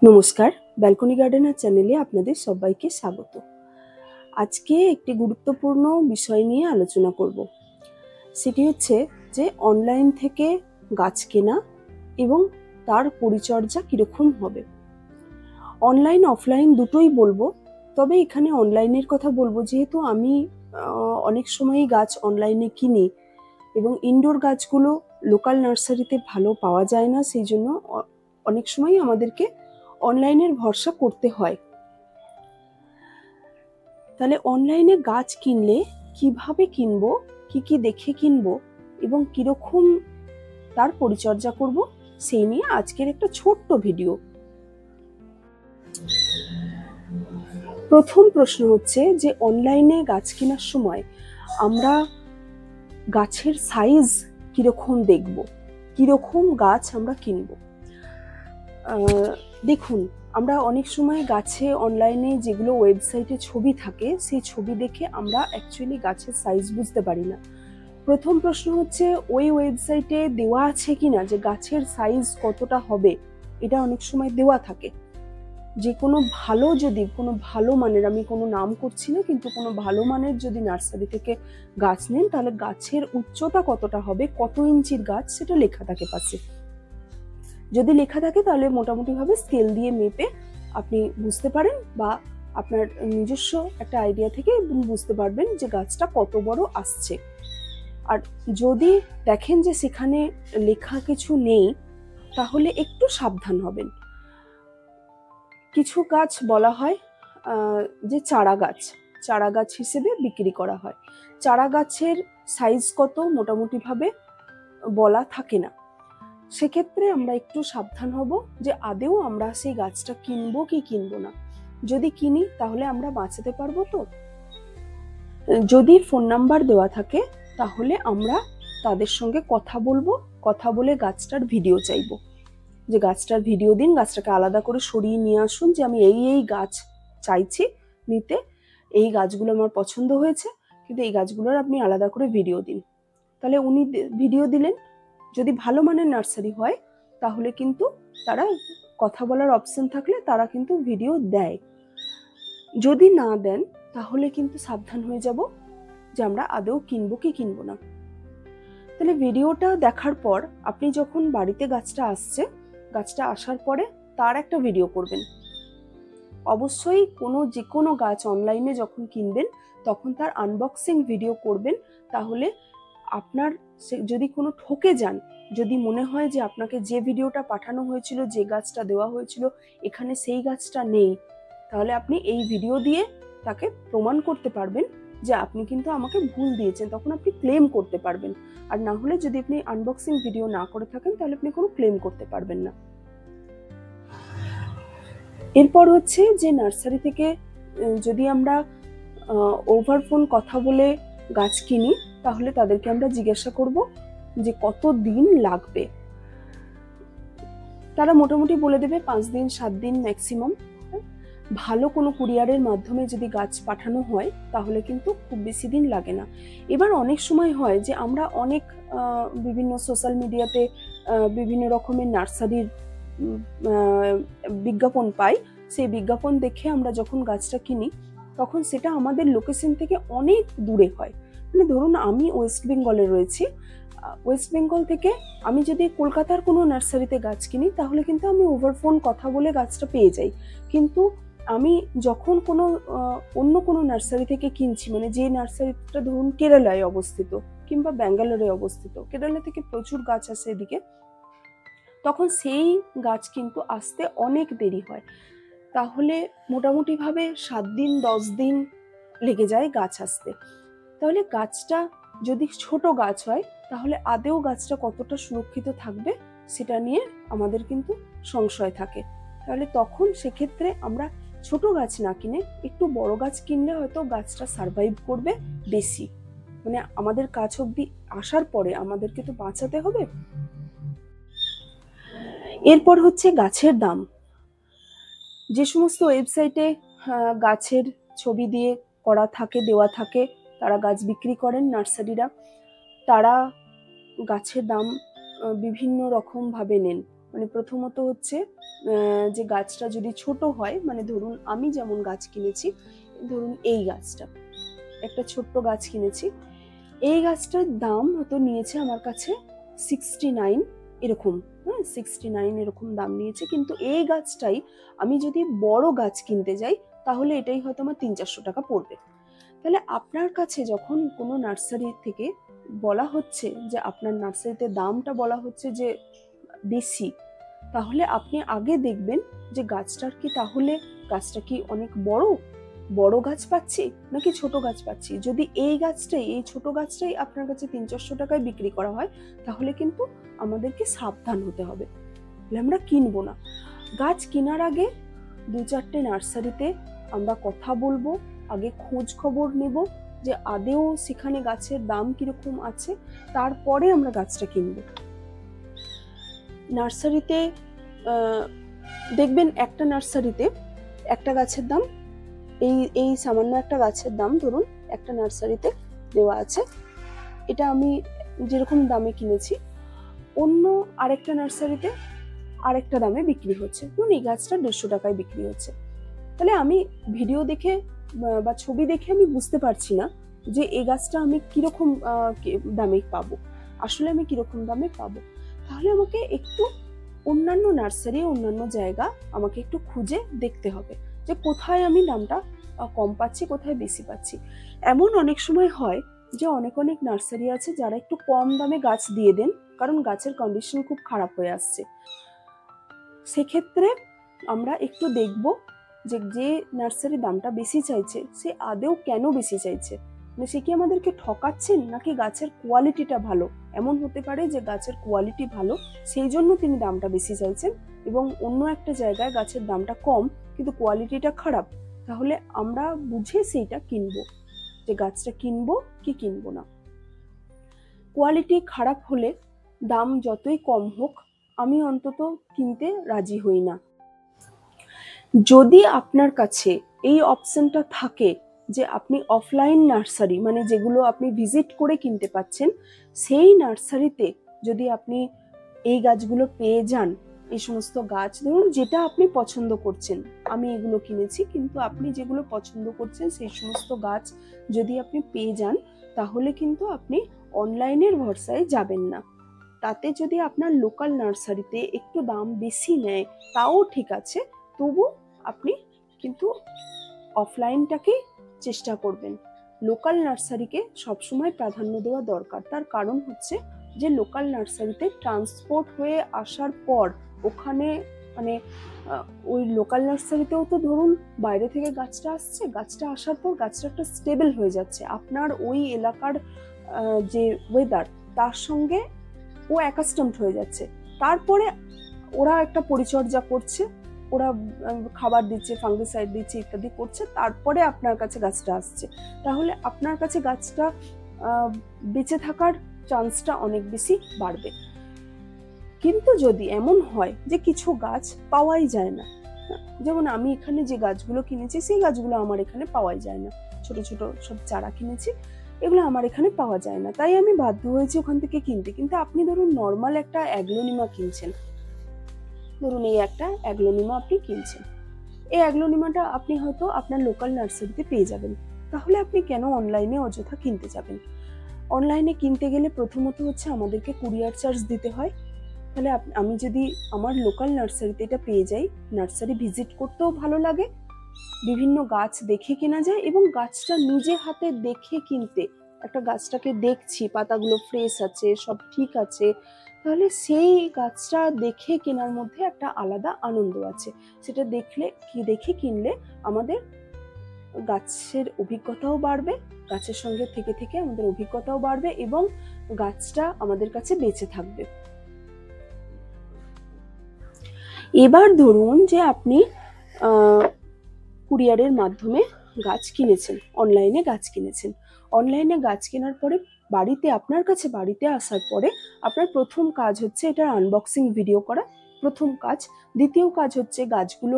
নমস্কার, balcony gardener চ্যানেলে আপনাদের সবাইকে স্বাগত। আজকে একটি গুরুত্বপূর্ণ বিষয় নিয়ে আলোচনা করব। সেটি হচ্ছে যে অনলাইন থেকে গাছ কেনা এবং তার পরিচর্যা কীরকম হবে। অনলাইন অফলাইন দুটোই বলবো, তবে এখানে অনলাইনের কথা বলবো যেহেতু আমি অনেক সময়ই গাছ অনলাইনে কিনি এবং ইনডোর গাছগুলো লোকাল নার্সারিতে ভালো পাওয়া যায় না, সেই জন্য অনেক সময় আমাদেরকে অনলাইনের ভরসা করতে হয়। তাহলে অনলাইনে গাছ কিনলে কিভাবে কিনবো, কি দেখে কিনবো এবং কিরকম তার পরিচর্যা করব, সেই নিয়ে আজকের একটা ছোট্ট ভিডিও। প্রথম প্রশ্ন হচ্ছে যে অনলাইনে গাছ কেনার সময় আমরা গাছের সাইজ কিরকম দেখব, কিরকম গাছ আমরা কিনবো। দেখুন, আমরা অনেক সময় গাছে অনলাইনে যেগুলো ওয়েবসাইটে ছবি থাকে সেই ছবি দেখে আমরা অ্যাকচুয়ালি গাছের সাইজ বুঝতে পারি না। প্রথম প্রশ্ন হচ্ছে ওই ওয়েবসাইটে দেওয়া আছে কিনা যে গাছের সাইজ কতটা হবে, এটা অনেক সময় দেওয়া থাকে। যে কোনো ভালো, যদি কোনো ভালো মানের, আমি কোনো নাম করছি না, কিন্তু কোনো ভালো মানের যদি নার্সারি থেকে গাছ নেন তাহলে গাছের উচ্চতা কতটা হবে, কত ইঞ্চির গাছ, সেটা লেখা থাকে পাশে। যদি লেখা থাকে তাহলে মোটামুটিভাবে স্কেল দিয়ে মেপে আপনি বুঝতে পারেন বা আপনার নিজস্ব একটা আইডিয়া থেকে বুঝতে পারবেন যে গাছটা কত বড় আসছে। আর যদি দেখেন যে সেখানে লেখা কিছু নেই তাহলে একটু সাবধান হবেন। কিছু গাছ বলা হয় যে চারা গাছ হিসেবে বিক্রি করা হয়। চারা গাছের সাইজ কত মোটামুটিভাবে বলা থাকে না। সেক্ষেত্রে আমরা একটু সাবধান হব যে আদেও আমরা সেই গাছটা কিনবো কি কিনবো না। যদি কিনি তাহলে আমরা বাঁচাতে পারবো তো। যদি ফোন নাম্বার দেওয়া থাকে তাহলে আমরা তাদের সঙ্গে কথা বলবো, কথা বলে গাছটার ভিডিও চাইবো, যে গাছটার ভিডিও দিন, গাছটাকে আলাদা করে সরিয়ে নিয়ে আসুন, যে আমি এই গাছ চাইছি নিতে, এই গাছগুলো আমার পছন্দ হয়েছে, কিন্তু এই গাছগুলোর আপনি আলাদা করে ভিডিও দিন। তাহলে উনি ভিডিও দিলেন। যদি ভালো মানের নার্সারি হয় তাহলে কিন্তু তারা কথা বলার অপশন থাকলে তারা কিন্তু ভিডিও দেয়। যদি না দেন তাহলে কিন্তু সাবধান হয়ে যাব যে আমরা আদৌ কিনবো কি কিনবো না। তাহলে ভিডিওটা দেখার পর আপনি যখন বাড়িতে গাছটা আসার পরে তার একটা ভিডিও করবেন। অবশ্যই যে কোনো গাছ অনলাইনে যখন কিনবেন তখন তার আনবক্সিং ভিডিও করবেন। তাহলে আপনার যদি কোনো ঠকে যান, যদি মনে হয় যে আপনাকে যে ভিডিওটা পাঠানো হয়েছিল, যে গাছটা দেওয়া হয়েছিল এখানে সেই গাছটা নেই, তাহলে আপনি এই ভিডিও দিয়ে তাকে প্রমাণ করতে পারবেন যে আপনি কিন্তু আমাকে ভুল দিয়েছেন, তখন আপনি ক্লেম করতে পারবেন। আর না হলে যদি আপনি আনবক্সিং ভিডিও না করে থাকেন তাহলে আপনি কোনো ক্লেম করতে পারবেন না। এরপর হচ্ছে যে নার্সারি থেকে যদি আমরা ওভার ফোন কথা বলে গাছ কিনি তাহলে তাদেরকে আমরা জিজ্ঞাসা করব যে কত দিন লাগবে। তারা মোটামুটি বলে দেবে 5 দিন 7 দিন ম্যাক্সিমাম। ভালো কোনো কুরিয়ারের মাধ্যমে যদি গাছ পাঠানো হয় তাহলে কিন্তু খুব বেশি দিন লাগে না। এবার অনেক সময় হয় যে আমরা অনেক বিভিন্ন সোশ্যাল মিডিয়াতে বিভিন্ন রকমের নার্সারির বিজ্ঞাপন পাই। সেই বিজ্ঞাপন দেখে আমরা যখন গাছটা কিনি তখন সেটা আমাদের লোকেশন থেকে অনেক দূরে হয়। মানে ধরুন আমি ওয়েস্ট বেঙ্গলে রয়েছি, ওয়েস্ট বেঙ্গল থেকে আমি যদি কলকাতার কোনো নার্সারিতে গাছ কিনি তাহলে কিন্তু আমি ওভার ফোন কথা বলে গাছটা পেয়ে যাই। কিন্তু আমি যখন কোনো অন্য কোনো নার্সারি থেকে কিনছি, মানে যে নার্সারিটা ধরুন কেরালায় অবস্থিত কিংবা ব্যাঙ্গালোরে অবস্থিত, কেরালা থেকে প্রচুর গাছ আসে এদিকে, তখন সেই গাছ কিন্তু আসতে অনেক দেরি হয়। তাহলে মোটামুটিভাবে 7 দিন 10 দিন লেগে যায় গাছ আসতে। তাহলে গাছটা যদি ছোট গাছ হয় তাহলে আদেও গাছটা কতটা সুরক্ষিত থাকবে সেটা নিয়ে আমাদের কিন্তু সংশয় থাকে। তাহলে তখন সেক্ষেত্রে আমরা ছোট গাছ না কিনে একটু বড় গাছ কিনলে হয়তো গাছটা সারভাইভ করবে বেশি। মানে আমাদের কাছ অবধি আসার পরে আমাদেরকে তো বাঁচাতে হবে। এরপর হচ্ছে গাছের দাম। যে সমস্ত ওয়েবসাইটে গাছের ছবি দিয়ে দেওয়া থাকে তারা গাছ বিক্রি করেন নার্সারিরা, তারা গাছের দাম বিভিন্ন রকম ভাবে নেন। মানে প্রথমত হচ্ছে যে গাছটা যদি ছোট হয়, মানে ধরুন আমি যেমন গাছ কিনেছি, ধরুন এই গাছটা একটা ছোট্ট গাছ কিনেছি, এই গাছটার দাম হয়তো নিয়েছে আমার কাছে 69 এরকম, 69 এরকম দাম নিয়েছে। কিন্তু এই গাছটাই আমি যদি বড় গাছ কিনতে যাই তাহলে এটাই হয়তো আমার 300-400 টাকা পড়বে। তাহলে আপনার কাছে যখন কোনো নার্সারি থেকে বলা হচ্ছে যে আপনার নার্সারিতে দামটা বলা হচ্ছে যে বেশি, তাহলে আপনি আগে দেখবেন যে গাছটা কি অনেক বড় গাছ পাচ্ছি নাকি ছোট গাছ পাচ্ছি। যদি এই ছোট গাছটাই আপনার কাছে 300-400 টাকায় বিক্রি করা হয়, তাহলে কিন্তু আমাদেরকে সাবধান হতে হবে, আমরা কিনবো না। গাছ কেনার আগে 2-4টে নার্সারিতে আমরা কথা বলবো, আগে খোঁজ খবর নেব যে আদেও সেখানে গাছের দাম কিরকম আছে, তারপরে আমরা গাছটা কিনবো। নার্সারিতে দেখবেন একটা নার্সারিতে একটা গাছের দাম, এই সামান্য একটা গাছের দাম ধরুন একটা নার্সারিতে দেওয়া আছে, এটা আমি যেরকম দামে কিনেছি, অন্য আরেকটা নার্সারিতে আরেকটা দামে বিক্রি হচ্ছে। ধরুন এই গাছটা 150 টাকায় বিক্রি হচ্ছে। তাহলে আমি ভিডিও দেখে বা ছবি দেখে আমি বুঝতে পারছি না যে এই গাছটা আমি কিরকম দামে পাবো, আসলে আমি কিরকম দামে পাবো। তাহলে আমাকে একটু অন্যান্য নার্সারি, অন্যান্য জায়গা আমাকে একটু খুঁজে দেখতে হবে যে কোথায় আমি দামটা কম পাচ্ছি, কোথায় বেশি পাচ্ছি। এমন অনেক সময় হয় যে অনেক নার্সারি আছে যারা একটু কম দামে গাছ দিয়ে দেন, কারণ গাছের কন্ডিশন খুব খারাপ হয়ে আসছে। সেক্ষেত্রে আমরা একটু দেখব যে নার্সারি দামটা বেশি চাইছে সে আদেও কেন বেশি চাইছে, মানে সে কি আমাদেরকে ঠকাচ্ছেন নাকি গাছের কোয়ালিটিটা ভালো। এমন হতে পারে যে গাছের কোয়ালিটি ভালো, সেই জন্য তিনি দামটা বেশি চাইছেন, এবং অন্য একটা জায়গায় গাছের দামটা কম কিন্তু কোয়ালিটিটা খারাপ। তাহলে আমরা বুঝে সেইটা কিনবো, যে গাছটা কিনবো কি কিনবো না। কোয়ালিটি খারাপ হলে দাম যতই কম হোক আমি অন্তত কিনতে রাজি হই না। যদি আপনার কাছে এই অপশনটা থাকে যে আপনি অফলাইন নার্সারি, মানে যেগুলো আপনি ভিজিট করে কিনতে পাচ্ছেন, সেই নার্সারিতে যদি আপনি এই গাছগুলো পেয়ে যান, এই সমস্ত গাছ ধরুন যেটা আপনি পছন্দ করছেন, আমি এগুলো কিনেছি কিন্তু আপনি যেগুলো পছন্দ করছেন সেই সমস্ত গাছ যদি আপনি পেয়ে যান, তাহলে কিন্তু আপনি অনলাইনের ভরসায় যাবেন না। তাতে যদি আপনার লোকাল নার্সারিতে একটু দাম বেশি নেয় তাও ঠিক আছে, তবু আপনি কিন্তু অফলাইনটাকে চেষ্টা করবেন। লোকাল নার্সারিকে সবসময় প্রাধান্য দেওয়া দরকার। তার কারণ হচ্ছে যে লোকাল নার্সারিতে ট্রান্সপোর্ট হয়ে আসার পর ওখানে মানে ওই লোকাল নার্সারিতেও তো ধরুন বাইরে থেকে গাছটা আসছে, গাছটা আসার পর গাছটা একটা স্টেবল হয়ে যাচ্ছে, আপনার ওই এলাকার যে ওয়েদার তার সঙ্গে ও অ্যাকাস্টমড হয়ে যাচ্ছে। তারপরে ওরা একটা পরিচর্যা করছে, ওরা খাবার দিচ্ছে, ফাঙ্গিসাইড দিচ্ছে, ইত্যাদি করছে, তারপরে আপনার কাছে গাছটা আসছে। তাহলে আপনার কাছে গাছটা বেঁচে থাকার চান্সটা অনেক বেশি বাড়বে। কিন্তু যদি এমন হয় যে কিছু গাছ পাওয়াই যায় না, যেমন আমি এখানে যে গাছগুলো কিনেছি সেই গাছগুলো আমার এখানে পাওয়াই যায় না, ছোট ছোট সব চারা কিনেছি, এগুলো আমার এখানে পাওয়া যায় না, তাই আমি বাধ্য হয়েছি ওখান থেকে কিনতে। কিন্তু আপনি ধরুন নর্মাল একটা অ্যাগ্লোনিমা কিনছেন, ধরুন এই একটা অ্যাগ্লোনিমা আপনি কিনছেন, এই অ্যাগ্লোনিমাটা আপনি হয়তো আপনার লোকাল নার্সারিতে পেয়ে যাবেন, তাহলে আপনি কেন অনলাইনে অযথা কিনতে যাবেন? অনলাইনে কিনতে গেলে প্রথমত হচ্ছে আমাদেরকে কুরিয়ার চার্জ দিতে হয়। তাহলে আমি যদি আমার লোকাল নার্সারিতে এটা পেয়ে যাই, নার্সারি ভিজিট করতেও ভালো লাগে, বিভিন্ন গাছ দেখে কেনা যায়, এবং গাছটা নিজে হাতে দেখে কিনতে, একটা গাছটাকে দেখছি পাতাগুলো ফ্রেশ আছে, সব ঠিক আছে, তাহলে সেই গাছটা দেখে কেনার মধ্যে একটা আলাদা আনন্দ আছে। সেটা দেখে কিনলে আমাদের গাছের অভিজ্ঞতাও বাড়বে, গাছের সঙ্গে থেকে থেকে আমাদের অভিজ্ঞতাও বাড়বে, এবং গাছটা আমাদের কাছে বেঁচে থাকবে। এবার ধরুন যে আপনি কুরিয়ারের মাধ্যমে গাছ কিনেছেন, অনলাইনে গাছ কিনেছেন, অনলাইনে গাছ কেনার পরে আপনার কাছে বাড়িতে আসার পরে আপনার প্রথম কাজ হচ্ছে এটার আনবক্সিং ভিডিও করা, প্রথম কাজ। দ্বিতীয় কাজ হচ্ছে গাছগুলো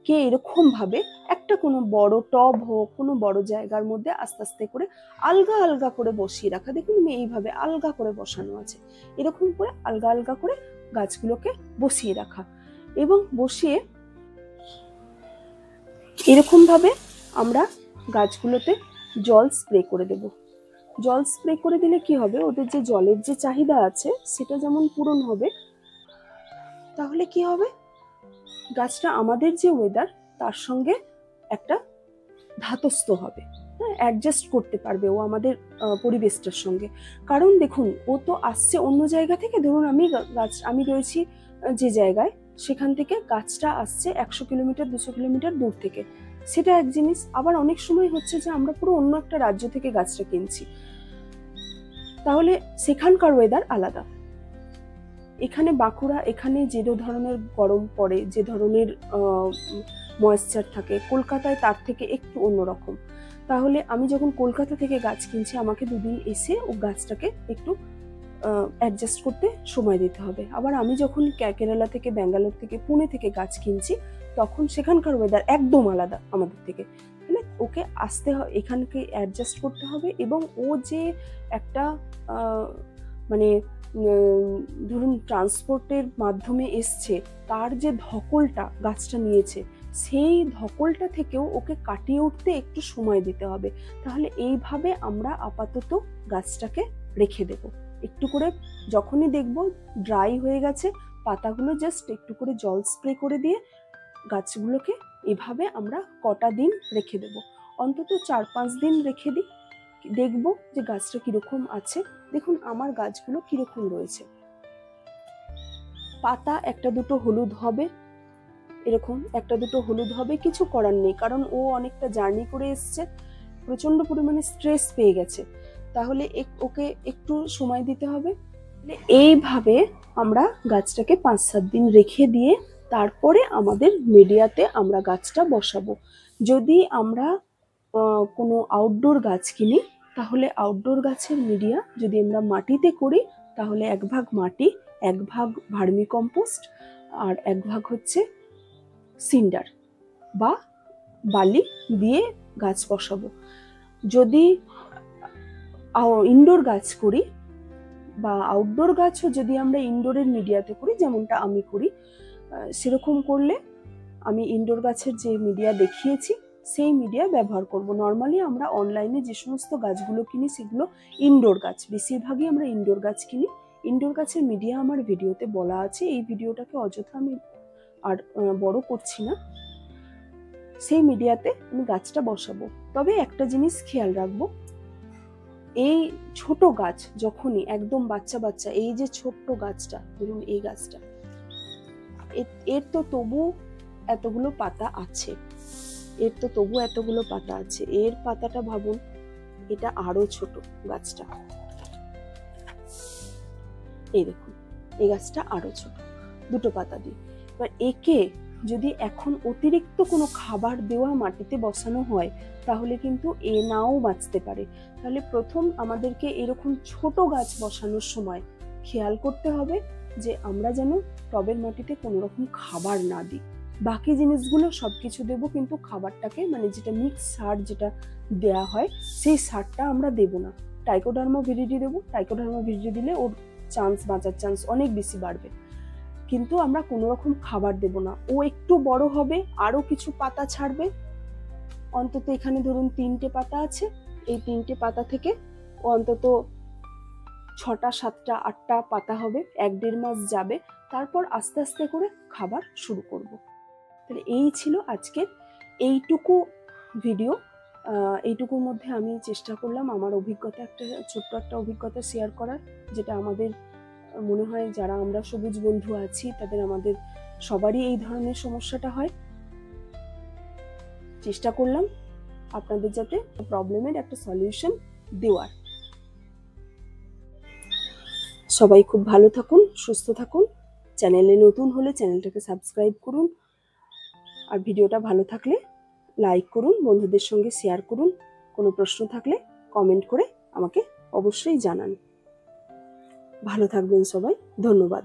কে এরকম ভাবে একটা কোনো বড় টব হোক, কোনো বড় জায়গার মধ্যে আস্তে আস্তে করে আলগা আলগা করে বসিয়ে রাখা। দেখুন এইভাবে আলগা করে বসানো আছে, এরকম করে আলগা আলগা করে গাছগুলোকে বসিয়ে রাখা। এবং বসিয়ে এরকমভাবে আমরা গাছগুলোতে জল স্প্রে করে দেব। জল স্প্রে করে দিলে কি হবে, ওদের যে জলের যে চাহিদা আছে সেটা যেমন পূরণ হবে, তাহলে কি হবে, গাছটা আমাদের যে ওয়েদার তার সঙ্গে একটা ধাতস্থ হবে, অ্যাডজাস্ট করতে পারবে ও আমাদের পরিবেশটার সঙ্গে। কারণ দেখুন, ও তো আসছে অন্য জায়গা থেকে, ধরুন আমি রয়েছি যে জায়গায়, সেখান থেকে গাছটা আসছে 100 কিলোমিটার 200 কিলোমিটার দূর থেকে, সেটা এক জিনিস। আবার অনেক সময় হচ্ছে যে আমরা পুরো অন্য একটা রাজ্য থেকে গাছটা কিনছি, তাহলে সেখানকার ওয়েদার আলাদা। এখানে বাঁকুড়া, এখানে যে ধরনের গরম পড়ে, যে ধরনের ময়েশ্চার থাকে, কলকাতায় তার থেকে একটু অন্যরকম। তাহলে আমি যখন কলকাতা থেকে গাছ কিনছি, আমাকে দুদিন এসে ও গাছটাকে একটু অ্যাডজাস্ট করতে সময় দিতে হবে। আবার আমি যখন কেরালা থেকে, ব্যাঙ্গালোর থেকে, পুনে থেকে গাছ কিনছি, তখন সেখানকার ওয়েদার একদম আলাদা আমাদের থেকে। তাহলে ওকে আসতে হয়, এখানকে অ্যাডজাস্ট করতে হবে। এবং ও যে একটা মানে ধরুন ট্রান্সপোর্টের মাধ্যমে এসছে, তার যে ধকলটা গাছটা নিয়েছে, সেই ধকলটা থেকেও ওকে কাটিয়ে উঠতে একটু সময় দিতে হবে। তাহলে এইভাবে আমরা আপাতত গাছটাকে রেখে দেব। একটু করে যখনই দেখব ড্রাই হয়ে গেছে, পাতাগুলো জাস্ট একটু করে জল স্প্রে করে দিয়ে গাছগুলোকে এভাবে আমরা কটা দিন রেখে দেব। অন্তত 4-5 দিন রেখে দিই, দেখবো যে গাছটা কিরকম আছে। দেখুন আমার গাছগুলো কিরকম রয়েছে, পাতা একটা দুটো হলুদ হবে, এরকম একটা দুটো হলুদ হবে, কিছু করার নেই, কারণ ও অনেকটা জার্নি করে এসছে, প্রচন্ড পরিমাণে স্ট্রেস পেয়ে গেছে, তাহলে ওকে একটু সময় দিতে হবে। এইভাবে আমরা গাছটাকে 5-7 দিন রেখে দিয়ে তারপরে আমাদের মিডিয়াতে আমরা গাছটা বসাবো। যদি আমরা কোনো আউটডোর গাছ কিনি, তাহলে আউটডোর গাছের মিডিয়া যদি আমরা মাটিতে করি, তাহলে 1 ভাগ মাটি, 1 ভাগ ভার্মি কম্পোস্ট, আর 1 ভাগ হচ্ছে সিন্ডার বা বালি দিয়ে গাছ বসাবো। যদি ইনডোর গাছ করি বা আউটডোর গাছও যদি আমরা ইনডোরের মিডিয়াতে করি, যেমনটা আমি করি, সেরকম করলে আমি ইনডোর গাছের যে মিডিয়া দেখিয়েছি সেই মিডিয়া ব্যবহার করব। নর্মালি আমরা অনলাইনে যে সমস্ত গাছগুলো কিনি সেগুলো ইনডোর গাছ, বেশিরভাগই আমরা ইনডোর গাছ কিনি। ইনডোর গাছের মিডিয়া আমার ভিডিওতে বলা আছে, এই ভিডিওটাকে অযথা আমি আর বড় করছি না। সেই মিডিয়াতে আমি গাছটা বসাবো। তবে একটা জিনিস খেয়াল রাখবো, এই ছোট গাছ যখনই একদম বাচ্চা বাচ্চা, এই যে ছোট্ট গাছটা, ধরুন এই গাছটা, এর তো তবু এতগুলো পাতা আছে, এর পাতাটা ভাবুন, এটা আরো ছোট গাছটা, এই দেখুন এই গাছটা আরো ছোট, দুটো পাতা দিয়ে। এবার একে যদি এখন অতিরিক্ত কোনো খাবার দেওয়া মাটিতে বসানো হয়, তাহলে কিন্তু এ নাও বাঁচতে পারে। তাহলে প্রথম আমাদেরকে এরকম ছোট গাছ বসানোর সময় খেয়াল করতে হবে যে আমরা যেন টবের মাটিতে কোনো রকম খাবার না দিই। বাকি জিনিসগুলো সবকিছু দেব, কিন্তু খাবারটাকে, মানে যেটা মিক্স সার যেটা দেয়া হয়, সেই সারটা আমরা দেব না। ট্রাইকোডার্মা ভিরিডি দেবো, ট্রাইকোডার্মা ভিরিডি দিলে ওর বাঁচার চান্স অনেক বেশি বাড়বে, কিন্তু আমরা কোনো রকম খাবার দেব না। ও একটু বড় হবে, আরো কিছু পাতা ছাড়বে, অন্তত এখানে ধরুন 3টে পাতা আছে, এই 3টে পাতা থেকে ও অন্তত 6টা 7টা 8টা পাতা হবে, 1-1.5 মাস যাবে, তারপর আস্তে আস্তে করে খাবার শুরু করব। তাহলে এই ছিল আজকের এইটুকু ভিডিও। এইটুকুর মধ্যে আমি চেষ্টা করলাম আমার অভিজ্ঞতা, ছোট্ট একটা অভিজ্ঞতা শেয়ার করার, যেটা আমাদের মনে হয় যারা আমরা সবুজ বন্ধু আছি তাদের, আমাদের সবারই এই ধরনের সমস্যাটা হয়। চেষ্টা করলাম আপনাদের যাতে প্রবলেমের একটা সলিউশন দেওয়ার। সবাই খুব ভালো থাকুন, সুস্থ থাকুন। চ্যানেলে নতুন হলে চ্যানেলটাকে সাবস্ক্রাইব করুন, আর ভিডিওটা ভালো থাকলে লাইক করুন, বন্ধুদের সঙ্গে শেয়ার করুন। কোনো প্রশ্ন থাকলে কমেন্ট করে আমাকে অবশ্যই জানান। ভালো থাকবেন সবাই, ধন্যবাদ।